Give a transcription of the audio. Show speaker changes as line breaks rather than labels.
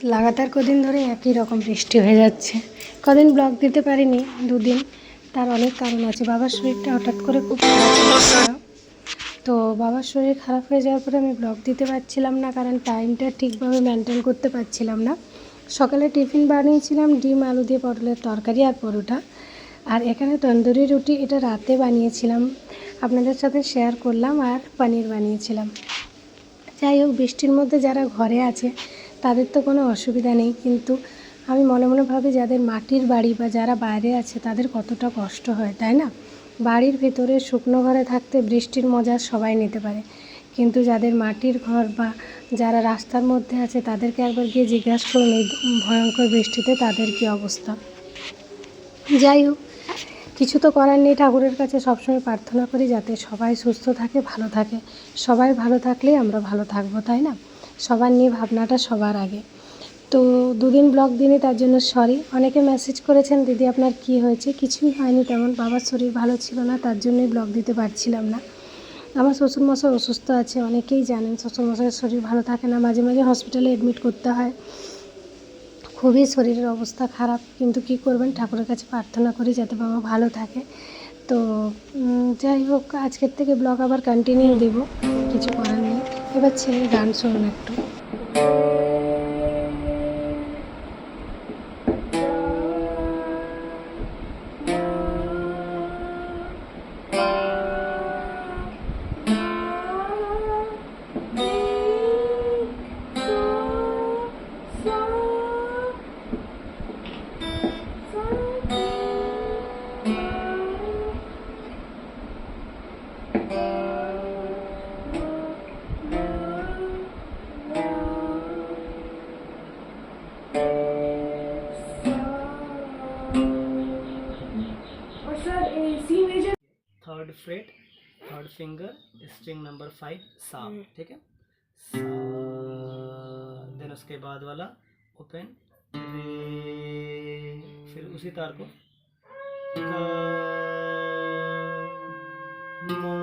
লাগাতার কদিন ধরে একই রকম বৃষ্টি হয়ে যাচ্ছে। কদিন ব্লগ দিতে পারিনি, দুদিন। তার অনেক কারণ আছে। বাবার শরীরটা হঠাৎ করে খুব খারাপ হয়েছিল। তো বাবার শরীর খারাপ হয়ে যাওয়ার পরে আমি ব্লগ দিতে পারছিলাম না, কারণ টাইমটা ঠিকভাবে মেনটেন করতে পারছিলাম না। সকালে টিফিন বানিয়েছিলাম ডিম আলু দিয়ে পটলের তরকারি আর পরোটা। আর এখানে তন্দুরি রুটি, এটা রাতে বানিয়েছিলাম, আপনাদের সাথে শেয়ার করলাম। আর পনির বানিয়েছিলাম। যাই হোক, বৃষ্টির মধ্যে যারা ঘরে আছে তাদের তো কোনো অসুবিধা নেই, কিন্তু আমি মনে মনে ভাবি যাদের মাটির বাড়ি বা যারা বাইরে আছে তাদের কতটা কষ্ট হয়, তাই না? বাড়ির ভিতরে শুকনো ঘরে থাকতে বৃষ্টির মজা সবাই নিতে পারে, কিন্তু যাদের মাটির ঘর বা যারা রাস্তার মধ্যে আছে তাদেরকে একবার গিয়ে জিজ্ঞাসা করুন এই ভয়ঙ্কর বৃষ্টিতে তাদের কী অবস্থা। যাই হোক, কিছু তো করার নেই। ঠাকুরের কাছে সবসময় প্রার্থনা করি যাতে সবাই সুস্থ থাকে, ভালো থাকে। সবাই ভালো থাকলেই আমরা ভালো থাকবো, তাই না? সবার নিয়ে ভাবনাটা সবার আগে। তো দুদিন ব্লগ দিনই, তার জন্য সরি। অনেকে মেসেজ করেছেন দিদি আপনার কি হয়েছে। কিছুই হয়নি তেমন, বাবার শরীর ভালো ছিল না, তার জন্যই ব্লগ দিতে পারছিলাম না। আমার শ্বশুরমশাই অসুস্থ আছে, অনেকেই জানেন। শ্বশুরমশাইয়ের শরীর ভালো থাকে না, মাঝে মাঝে হসপিটালে অ্যাডমিট করতে হয়। খুবই শরীরের অবস্থা খারাপ, কিন্তু কি করবেন, ঠাকুরের কাছে প্রার্থনা করি যাতে বাবা ভালো থাকে। তো যাই হোক, আজকের থেকে ব্লগ আবার কন্টিনিউ দেব, কিছু করার নেই। এবার ছেলের গান শুনুন একটু।
Third freight, third finger, string number 5 सा, ठीक है। सा, देन उसके बाद वाला ओपन रे, फिर उसी तार को का, मा,